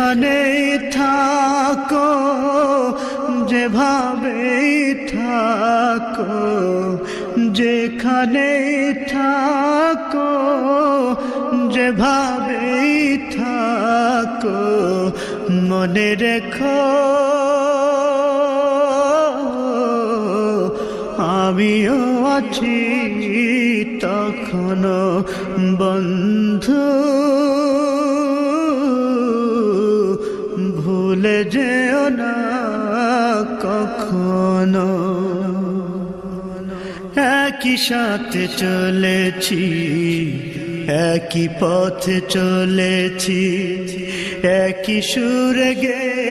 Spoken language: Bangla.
যেখানে থাকো যেভাবে থাকো, যেখানে থাকো যেভাবে থাকো, মনে রেখো আমিও আছি তখনো বন্ধু, ভুলে যেও না কখনো। একই সাথে চলেছি, একই পথে চলেছি, একই সুরে গে